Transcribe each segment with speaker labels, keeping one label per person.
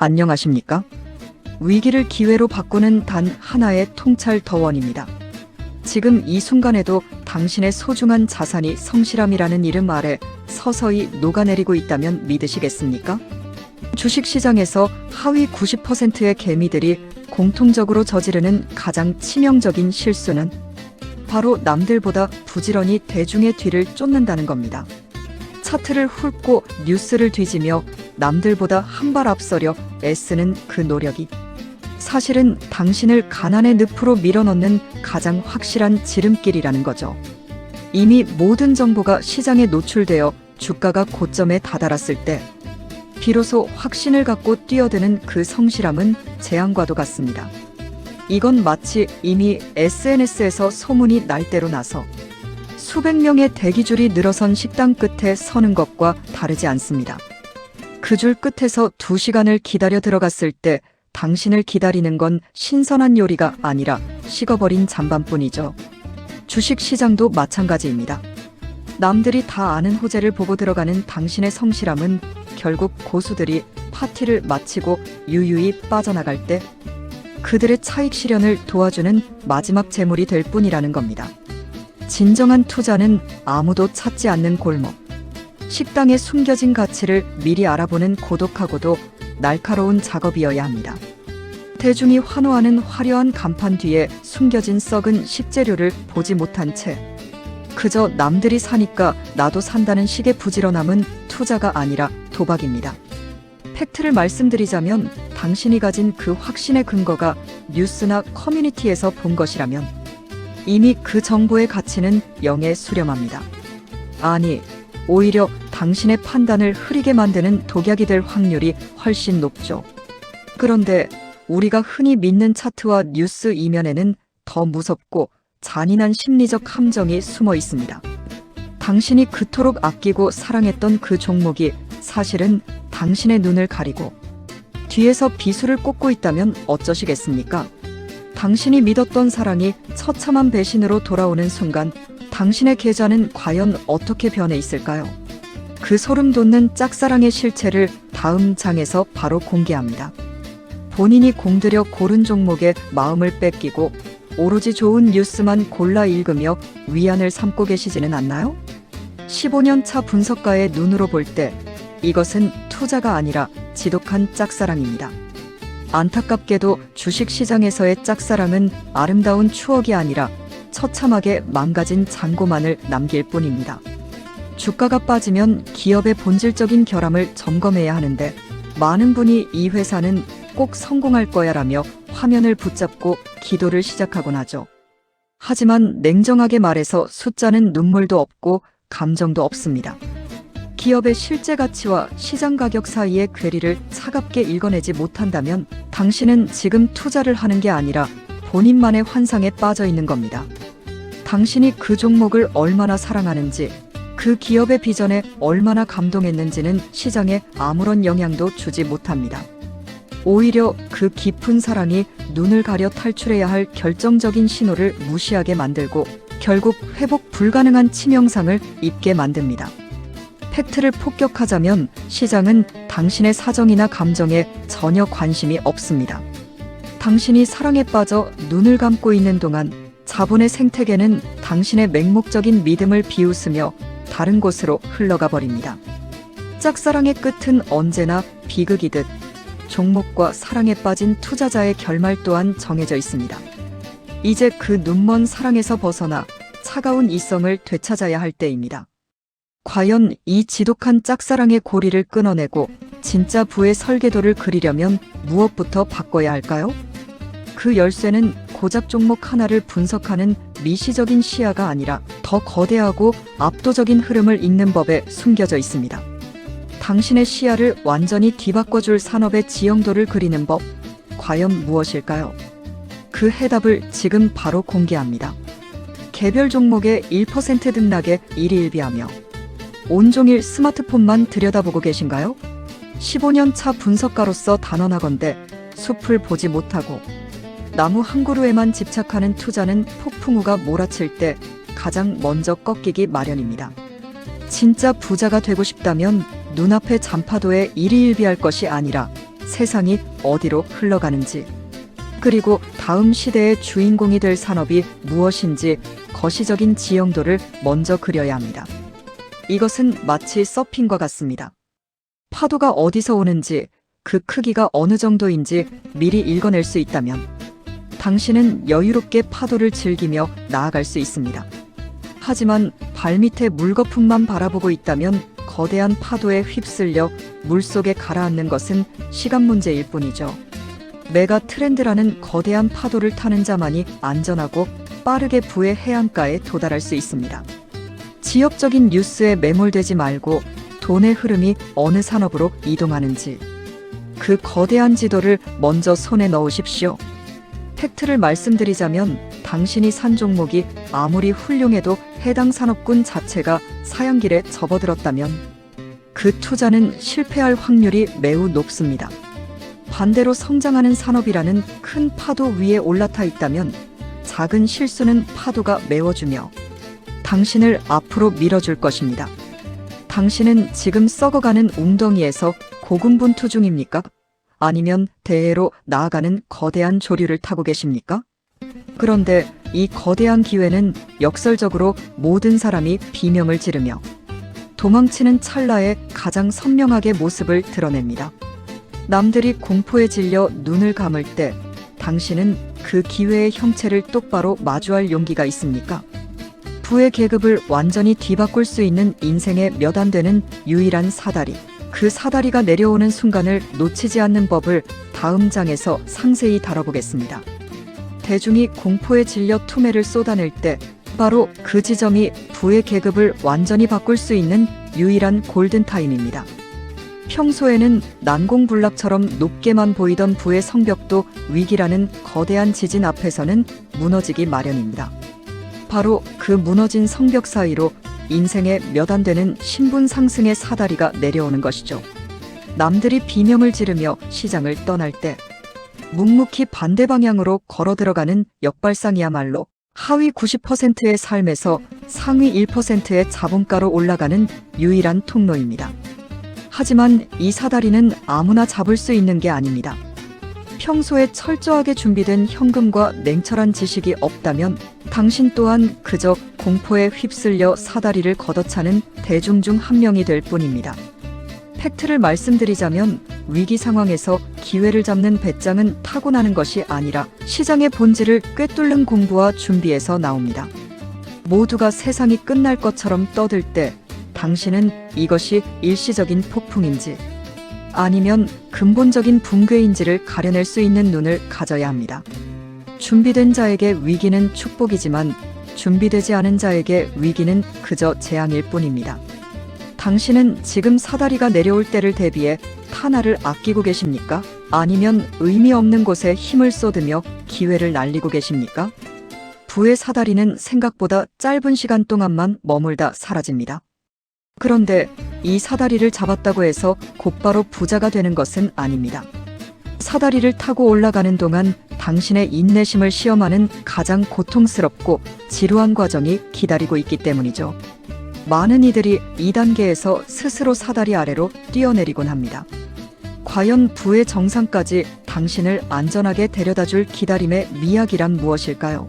Speaker 1: 안녕하십니까? 위기를 기회로 바꾸는 단 하나의 통찰 더원입니다. 지금 이 순간에도 당신의 소중한 자산이 성실함이라는 이름 아래 서서히 녹아내리고 있다면 믿으시겠습니까? 주식시장에서 하위 90%의 개미들이 공통적으로 저지르는 가장 치명적인 실수는 바로 남들보다 부지런히 대중의 뒤를 쫓는다는 겁니다. 차트를 훑고 뉴스를 뒤지며 남들보다 한 발 앞서려 애쓰는 그 노력이 사실은 당신을 가난의 늪으로 밀어넣는 가장 확실한 지름길이라는 거죠. 이미 모든 정보가 시장에 노출되어 주가가 고점에 다다랐을 때 비로소 확신을 갖고 뛰어드는 그 성실함은 재앙과도 같습니다. 이건 마치 이미 SNS에서 소문이 날 대로 나서 수백 명의 대기줄이 늘어선 식당 끝에 서는 것과 다르지 않습니다. 그 줄 끝에서 2시간을 기다려 들어갔을 때 당신을 기다리는 건 신선한 요리가 아니라 식어버린 잔반뿐이죠. 주식시장도 마찬가지입니다. 남들이 다 아는 호재를 보고 들어가는 당신의 성실함은 결국 고수들이 파티를 마치고 유유히 빠져나갈 때 그들의 차익 실현을 도와주는 마지막 재물이 될 뿐이라는 겁니다. 진정한 투자는 아무도 찾지 않는 골목, 식당에 숨겨진 가치를 미리 알아보는 고독하고도 날카로운 작업이어야 합니다. 대중이 환호하는 화려한 간판 뒤에 숨겨진 썩은 식재료를 보지 못한 채 그저 남들이 사니까 나도 산다는 식의 부지런함은 투자가 아니라 도박입니다. 팩트를 말씀드리자면 당신이 가진 그 확신의 근거가 뉴스나 커뮤니티에서 본 것이라면 이미 그 정보의 가치는 0에 수렴합니다. 아니, 오히려 당신의 판단을 흐리게 만드는 독약이 될 확률이 훨씬 높죠. 그런데 우리가 흔히 믿는 차트와 뉴스 이면에는 더 무섭고 잔인한 심리적 함정이 숨어 있습니다. 당신이 그토록 아끼고 사랑했던 그 종목이 사실은 당신의 눈을 가리고 뒤에서 비수를 꽂고 있다면 어쩌시겠습니까? 당신이 믿었던 사랑이 처참한 배신으로 돌아오는 순간 당신의 계좌는 과연 어떻게 변해 있을까요? 그 소름 돋는 짝사랑의 실체를 다음 장에서 바로 공개합니다. 본인이 공들여 고른 종목에 마음을 뺏기고 오로지 좋은 뉴스만 골라 읽으며 위안을 삼고 계시지는 않나요? 15년 차 분석가의 눈으로 볼 때 이것은 투자가 아니라 지독한 짝사랑입니다. 안타깝게도 주식시장에서의 짝사랑은 아름다운 추억이 아니라 처참하게 망가진 잔고만을 남길 뿐입니다. 주가가 빠지면 기업의 본질적인 결함을 점검해야 하는데 많은 분이 이 회사는 꼭 성공할 거야라며 화면을 붙잡고 기도를 시작하곤 하죠. 하지만 냉정하게 말해서 숫자는 눈물도 없고 감정도 없습니다. 기업의 실제 가치와 시장 가격 사이의 괴리를 차갑게 읽어내지 못한다면 당신은 지금 투자를 하는 게 아니라 본인만의 환상에 빠져 있는 겁니다. 당신이 그 종목을 얼마나 사랑하는지, 그 기업의 비전에 얼마나 감동했는지는 시장에 아무런 영향도 주지 못합니다. 오히려 그 깊은 사랑이 눈을 가려 탈출해야 할 결정적인 신호를 무시하게 만들고 결국 회복 불가능한 치명상을 입게 만듭니다. 팩트를 폭격하자면 시장은 당신의 사정이나 감정에 전혀 관심이 없습니다. 당신이 사랑에 빠져 눈을 감고 있는 동안 자본의 생태계는 당신의 맹목적인 믿음을 비웃으며 다른 곳으로 흘러가 버립니다. 짝사랑의 끝은 언제나 비극이듯 종목과 사랑에 빠진 투자자의 결말 또한 정해져 있습니다. 이제 그 눈먼 사랑에서 벗어나 차가운 이성을 되찾아야 할 때입니다. 과연 이 지독한 짝사랑의 고리를 끊어내고 진짜 부의 설계도를 그리려면 무엇부터 바꿔야 할까요? 그 열쇠는 고작 종목 하나를 분석하는 미시적인 시야가 아니라 더 거대하고 압도적인 흐름을 읽는 법에 숨겨져 있습니다. 당신의 시야를 완전히 뒤바꿔줄 산업의 지형도를 그리는 법, 과연 무엇일까요? 그 해답을 지금 바로 공개합니다. 개별 종목의 1% 등락에 일희일비하며 온종일 스마트폰만 들여다보고 계신가요? 15년 차 분석가로서 단언하건대 숲을 보지 못하고 나무 한 그루에만 집착하는 투자는 폭풍우가 몰아칠 때 가장 먼저 꺾이기 마련입니다. 진짜 부자가 되고 싶다면 눈앞의 잔파도에 일희일비할 것이 아니라 세상이 어디로 흘러가는지, 그리고 다음 시대의 주인공이 될 산업이 무엇인지 거시적인 지형도를 먼저 그려야 합니다. 이것은 마치 서핑과 같습니다. 파도가 어디서 오는지, 그 크기가 어느 정도인지 미리 읽어낼 수 있다면 당신은 여유롭게 파도를 즐기며 나아갈 수 있습니다. 하지만 발밑에 물거품만 바라보고 있다면 거대한 파도에 휩쓸려 물속에 가라앉는 것은 시간 문제일 뿐이죠. 메가 트렌드라는 거대한 파도를 타는 자만이 안전하고 빠르게 부의 해안가에 도달할 수 있습니다. 지역적인 뉴스에 매몰되지 말고 돈의 흐름이 어느 산업으로 이동하는지, 그 거대한 지도를 먼저 손에 넣으십시오. 팩트를 말씀드리자면 당신이 산 종목이 아무리 훌륭해도 해당 산업군 자체가 사양길에 접어들었다면 그 투자는 실패할 확률이 매우 높습니다. 반대로 성장하는 산업이라는 큰 파도 위에 올라타 있다면 작은 실수는 파도가 메워주며 당신을 앞으로 밀어줄 것입니다. 당신은 지금 썩어가는 웅덩이에서 고군분투 중입니까? 아니면 대해로 나아가는 거대한 조류를 타고 계십니까? 그런데 이 거대한 기회는 역설적으로 모든 사람이 비명을 지르며 도망치는 찰나에 가장 선명하게 모습을 드러냅니다. 남들이 공포에 질려 눈을 감을 때 당신은 그 기회의 형체를 똑바로 마주할 용기가 있습니까? 부의 계급을 완전히 뒤바꿀 수 있는 인생의 몇 안 되는 유일한 사다리, 그 사다리가 내려오는 순간을 놓치지 않는 법을 다음 장에서 상세히 다뤄보겠습니다. 대중이 공포에 질려 투매를 쏟아낼 때 바로 그 지점이 부의 계급을 완전히 바꿀 수 있는 유일한 골든타임입니다. 평소에는 난공불락처럼 높게만 보이던 부의 성벽도 위기라는 거대한 지진 앞에서는 무너지기 마련입니다. 바로 그 무너진 성벽 사이로 인생의 몇 안 되는 신분 상승의 사다리가 내려오는 것이죠. 남들이 비명을 지르며 시장을 떠날 때 묵묵히 반대 방향으로 걸어 들어가는 역발상이야말로 하위 90%의 삶에서 상위 1%의 자본가로 올라가는 유일한 통로입니다. 하지만 이 사다리는 아무나 잡을 수 있는 게 아닙니다. 평소에 철저하게 준비된 현금과 냉철한 지식이 없다면 당신 또한 그저 공포에 휩쓸려 사다리를 걷어차는 대중 중 한 명이 될 뿐입니다. 팩트를 말씀드리자면 위기 상황에서 기회를 잡는 배짱은 타고나는 것이 아니라 시장의 본질을 꿰뚫는 공부와 준비에서 나옵니다. 모두가 세상이 끝날 것처럼 떠들 때 당신은 이것이 일시적인 폭풍인지 아니면 근본적인 붕괴인지를 가려낼 수 있는 눈을 가져야 합니다. 준비된 자에게 위기는 축복이지만 준비되지 않은 자에게 위기는 그저 재앙일 뿐입니다. 당신은 지금 사다리가 내려올 때를 대비해 타나를 아끼고 계십니까? 아니면 의미 없는 곳에 힘을 쏟으며 기회를 날리고 계십니까? 부의 사다리는 생각보다 짧은 시간 동안만 머물다 사라집니다. 그런데 이 사다리를 잡았다고 해서 곧바로 부자가 되는 것은 아닙니다. 사다리를 타고 올라가는 동안 당신의 인내심을 시험하는 가장 고통스럽고 지루한 과정이 기다리고 있기 때문이죠. 많은 이들이 이 단계에서 스스로 사다리 아래로 뛰어내리곤 합니다. 과연 부의 정상까지 당신을 안전하게 데려다줄 기다림의 미학이란 무엇일까요?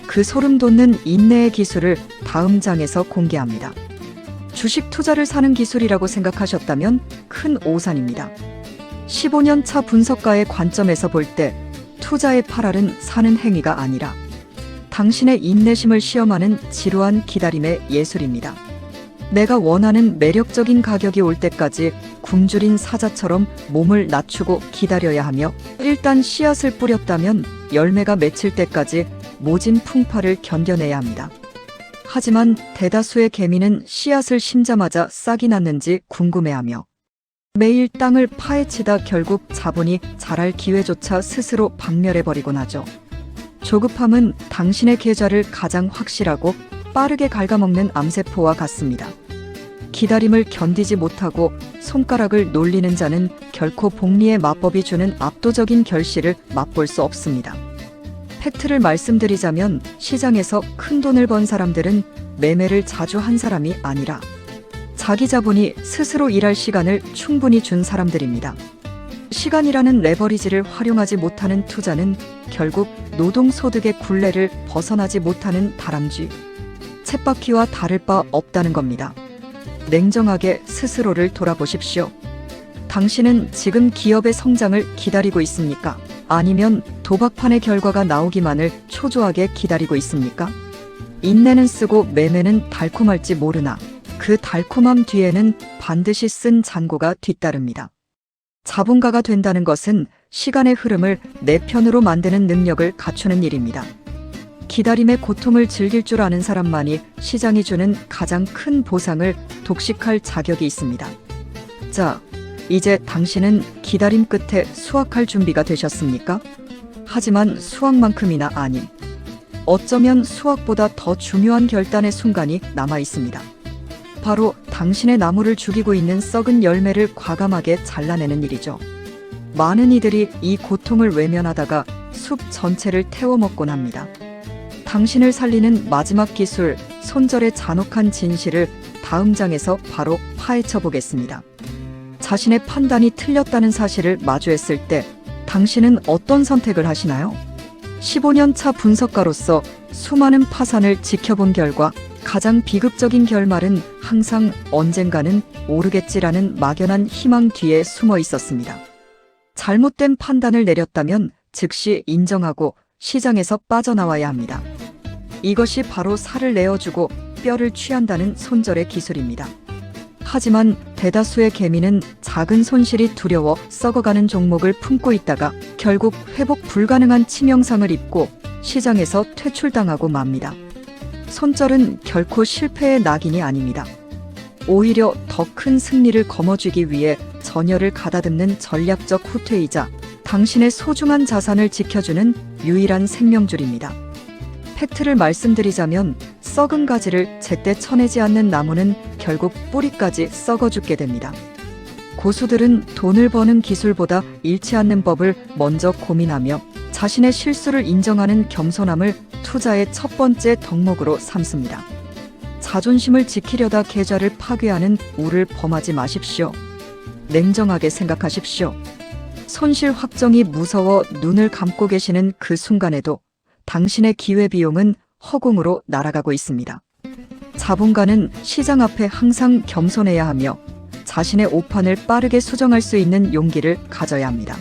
Speaker 1: 그 소름 돋는 인내의 기술을 다음 장에서 공개합니다. 주식 투자를 사는 기술이라고 생각하셨다면 큰 오산입니다. 15년 차 분석가의 관점에서 볼 때 투자의 팔알은 사는 행위가 아니라 당신의 인내심을 시험하는 지루한 기다림의 예술입니다. 내가 원하는 매력적인 가격이 올 때까지 굶주린 사자처럼 몸을 낮추고 기다려야 하며 일단 씨앗을 뿌렸다면 열매가 맺힐 때까지 모진 풍파를 견뎌내야 합니다. 하지만 대다수의 개미는 씨앗을 심자마자 싹이 났는지 궁금해하며 매일 땅을 파헤치다 결국 자본이 자랄 기회조차 스스로 박멸해버리곤 하죠. 조급함은 당신의 계좌를 가장 확실하고 빠르게 갉아먹는 암세포와 같습니다. 기다림을 견디지 못하고 손가락을 놀리는 자는 결코 복리의 마법이 주는 압도적인 결실을 맛볼 수 없습니다. 팩트를 말씀드리자면 시장에서 큰 돈을 번 사람들은 매매를 자주 한 사람이 아니라 자기 자본이 스스로 일할 시간을 충분히 준 사람들입니다. 시간이라는 레버리지를 활용하지 못하는 투자는 결국 노동소득의 굴레를 벗어나지 못하는 다람쥐, 쳇바퀴와 다를 바 없다는 겁니다. 냉정하게 스스로를 돌아보십시오. 당신은 지금 기업의 성장을 기다리고 있습니까? 아니면 도박판의 결과가 나오기만을 초조하게 기다리고 있습니까? 인내는 쓰고 매매는 달콤할지 모르나 그 달콤함 뒤에는 반드시 쓴 잔고가 뒤따릅니다. 자본가가 된다는 것은 시간의 흐름을 내 편으로 만드는 능력을 갖추는 일입니다. 기다림의 고통을 즐길 줄 아는 사람만이 시장이 주는 가장 큰 보상을 독식할 자격이 있습니다. 자, 이제 당신은 기다림 끝에 수확할 준비가 되셨습니까? 하지만 수확만큼이나 아닌, 어쩌면 수확보다 더 중요한 결단의 순간이 남아 있습니다. 바로 당신의 나무를 죽이고 있는 썩은 열매를 과감하게 잘라내는 일이죠. 많은 이들이 이 고통을 외면하다가 숲 전체를 태워먹곤 합니다. 당신을 살리는 마지막 기술, 손절의 잔혹한 진실을 다음 장에서 바로 파헤쳐 보겠습니다. 자신의 판단이 틀렸다는 사실을 마주했을 때 당신은 어떤 선택을 하시나요? 15년 차 분석가로서 수많은 파산을 지켜본 결과 가장 비극적인 결말은 항상 언젠가는 오르겠지라는 막연한 희망 뒤에 숨어 있었습니다. 잘못된 판단을 내렸다면 즉시 인정하고 시장에서 빠져나와야 합니다. 이것이 바로 살을 내어주고 뼈를 취한다는 손절의 기술입니다. 하지만 대다수의 개미는 작은 손실이 두려워 썩어가는 종목을 품고 있다가 결국 회복 불가능한 치명상을 입고 시장에서 퇴출당하고 맙니다. 손절은 결코 실패의 낙인이 아닙니다. 오히려 더 큰 승리를 거머쥐기 위해 전열을 가다듬는 전략적 후퇴이자 당신의 소중한 자산을 지켜주는 유일한 생명줄입니다. 팩트를 말씀드리자면 썩은 가지를 제때 쳐내지 않는 나무는 결국 뿌리까지 썩어 죽게 됩니다. 고수들은 돈을 버는 기술보다 잃지 않는 법을 먼저 고민하며 자신의 실수를 인정하는 겸손함을 투자의 첫 번째 덕목으로 삼습니다. 자존심을 지키려다 계좌를 파괴하는 우를 범하지 마십시오. 냉정하게 생각하십시오. 손실 확정이 무서워 눈을 감고 계시는 그 순간에도 당신의 기회비용은 허공으로 날아가고 있습니다. 자본가는 시장 앞에 항상 겸손해야 하며 자신의 오판을 빠르게 수정할 수 있는 용기를 가져야 합니다.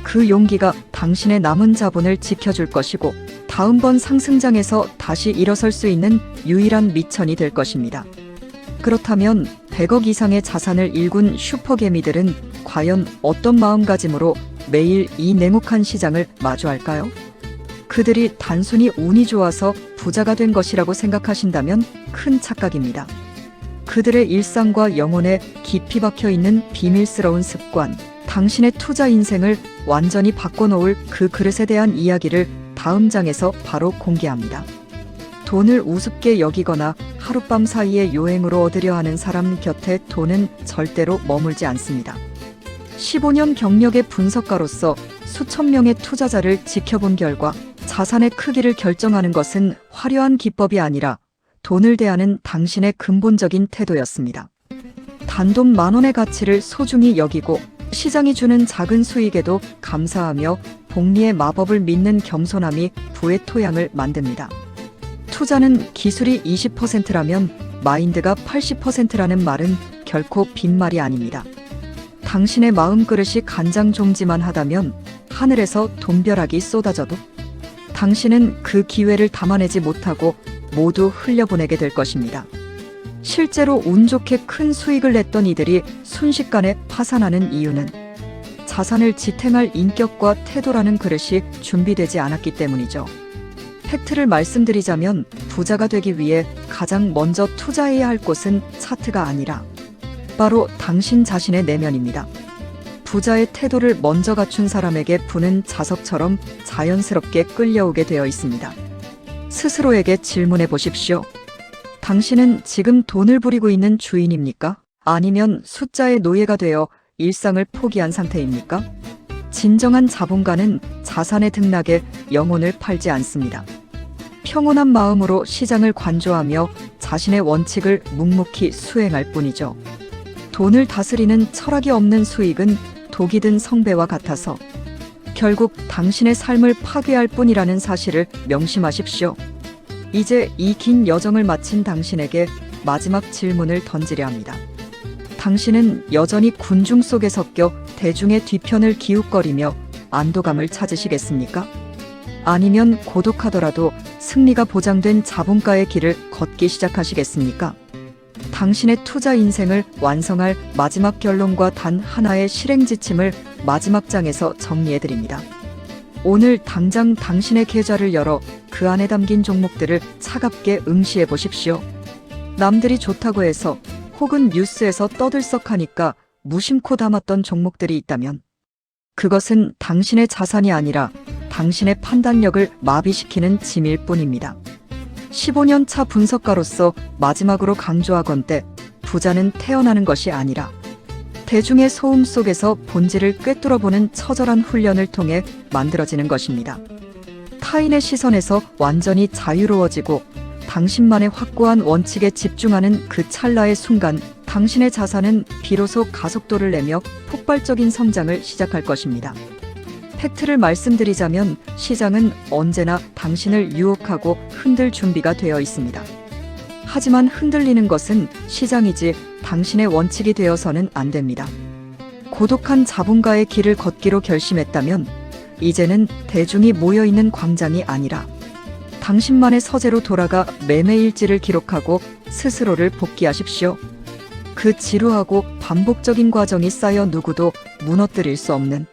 Speaker 1: 그 용기가 당신의 남은 자본을 지켜줄 것이고 다음번 상승장에서 다시 일어설 수 있는 유일한 미천이 될 것입니다. 그렇다면 100억 이상의 자산을 일군 슈퍼개미들은 과연 어떤 마음가짐으로 매일 이 냉혹한 시장을 마주할까요? 그들이 단순히 운이 좋아서 부자가 된 것이라고 생각하신다면 큰 착각입니다. 그들의 일상과 영혼에 깊이 박혀 있는 비밀스러운 습관, 당신의 투자 인생을 완전히 바꿔놓을 그 그릇에 대한 이야기를 다음 장에서 바로 공개합니다. 돈을 우습게 여기거나 하룻밤 사이에 요행으로 얻으려 하는 사람 곁에 돈은 절대로 머물지 않습니다. 15년 경력의 분석가로서 수천 명의 투자자를 지켜본 결과 자산의 크기를 결정하는 것은 화려한 기법이 아니라 돈을 대하는 당신의 근본적인 태도였습니다. 단돈 10,000원의 가치를 소중히 여기고 시장이 주는 작은 수익에도 감사하며 복리의 마법을 믿는 겸손함이 부의 토양을 만듭니다. 투자는 기술이 20%라면 마인드가 80%라는 말은 결코 빈말이 아닙니다. 당신의 마음그릇이 간장종지만 하다면 하늘에서 돈벼락이 쏟아져도 당신은 그 기회를 담아내지 못하고 모두 흘려보내게 될 것입니다. 실제로 운 좋게 큰 수익을 냈던 이들이 순식간에 파산하는 이유는 자산을 지탱할 인격과 태도라는 그릇이 준비되지 않았기 때문이죠. 팩트를 말씀드리자면 부자가 되기 위해 가장 먼저 투자해야 할 곳은 차트가 아니라 바로 당신 자신의 내면입니다. 부자의 태도를 먼저 갖춘 사람에게 부는 자석처럼 자연스럽게 끌려오게 되어 있습니다. 스스로에게 질문해 보십시오. 당신은 지금 돈을 부리고 있는 주인입니까? 아니면 숫자의 노예가 되어 일상을 포기한 상태입니까? 진정한 자본가는 자산의 등락에 영혼을 팔지 않습니다. 평온한 마음으로 시장을 관조하며 자신의 원칙을 묵묵히 수행할 뿐이죠. 돈을 다스리는 철학이 없는 수익은 독이 든 성배와 같아서 결국 당신의 삶을 파괴할 뿐이라는 사실을 명심하십시오. 이제 이 긴 여정을 마친 당신에게 마지막 질문을 던지려 합니다. 당신은 여전히 군중 속에 섞여 대중의 뒤편을 기웃거리며 안도감을 찾으시겠습니까? 아니면 고독하더라도 승리가 보장된 자본가의 길을 걷기 시작하시겠습니까? 당신의 투자 인생을 완성할 마지막 결론과 단 하나의 실행 지침을 마지막 장에서 정리해드립니다. 오늘 당장 당신의 계좌를 열어 그 안에 담긴 종목들을 차갑게 응시해 보십시오. 남들이 좋다고 해서 혹은 뉴스에서 떠들썩하니까 무심코 담았던 종목들이 있다면 그것은 당신의 자산이 아니라 당신의 판단력을 마비시키는 짐일 뿐입니다. 15년 차 분석가로서 마지막으로 강조하건대 부자는 태어나는 것이 아니라 대중의 소음 속에서 본질을 꿰뚫어보는 처절한 훈련을 통해 만들어지는 것입니다. 타인의 시선에서 완전히 자유로워지고 당신만의 확고한 원칙에 집중하는 그 찰나의 순간 당신의 자산은 비로소 가속도를 내며 폭발적인 성장을 시작할 것입니다. 팩트를 말씀드리자면 시장은 언제나 당신을 유혹하고 흔들 준비가 되어 있습니다. 하지만 흔들리는 것은 시장이지 당신의 원칙이 되어서는 안 됩니다. 고독한 자본가의 길을 걷기로 결심했다면 이제는 대중이 모여있는 광장이 아니라 당신만의 서재로 돌아가 매매일지를 기록하고 스스로를 복귀하십시오. 그 지루하고 반복적인 과정이 쌓여 누구도 무너뜨릴 수 없는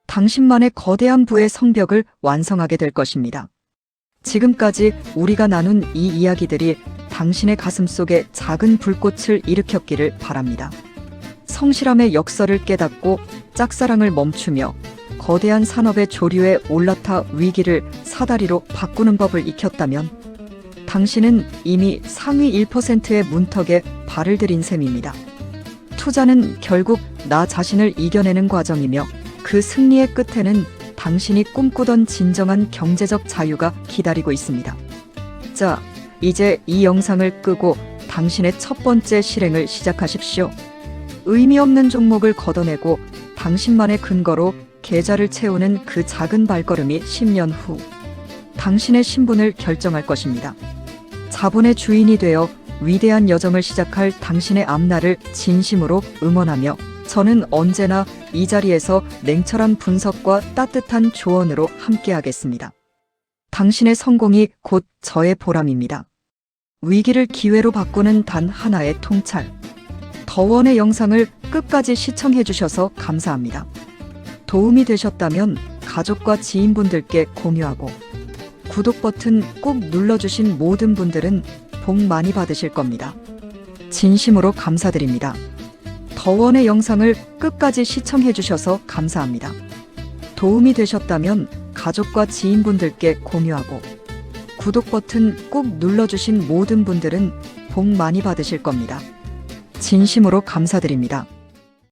Speaker 1: 당신만의 거대한 부의 성벽을 완성하게 될 것입니다. 지금까지 우리가 나눈 이 이야기들이 당신의 가슴 속에 작은 불꽃을 일으켰기를 바랍니다. 성실함의 역사를 깨닫고 짝사랑을 멈추며 거대한 산업의 조류에 올라타 위기를 사다리로 바꾸는 법을 익혔다면 당신은 이미 상위 1%의 문턱에 발을 들인 셈입니다. 투자는 결국 나 자신을 이겨내는 과정이며 그 승리의 끝에는 당신이 꿈꾸던 진정한 경제적 자유가 기다리고 있습니다. 자, 이제 이 영상을 끄고 당신의 첫 번째 실행을 시작하십시오. 의미 없는 종목을 걷어내고 당신만의 근거로 계좌를 채우는 그 작은 발걸음이 10년 후 당신의 신분을 결정할 것입니다. 자본의 주인이 되어 위대한 여정을 시작할 당신의 앞날을 진심으로 응원하며 저는 언제나 이 자리에서 냉철한 분석과 따뜻한 조언으로 함께하겠습니다. 당신의 성공이 곧 저의 보람입니다. 위기를 기회로 바꾸는 단 하나의 통찰. 더원의 영상을 끝까지 시청해 주셔서 감사합니다. 도움이 되셨다면 가족과 지인분들께 공유하고 구독 버튼 꼭 눌러주신 모든 분들은 복 많이 받으실 겁니다. 진심으로 감사드립니다. 더원의 영상을 끝까지 시청해 주셔서 감사합니다. 도움이 되셨다면 가족과 지인분들께 공유하고 구독 버튼 꼭 눌러주신 모든 분들은 복 많이 받으실 겁니다. 진심으로 감사드립니다.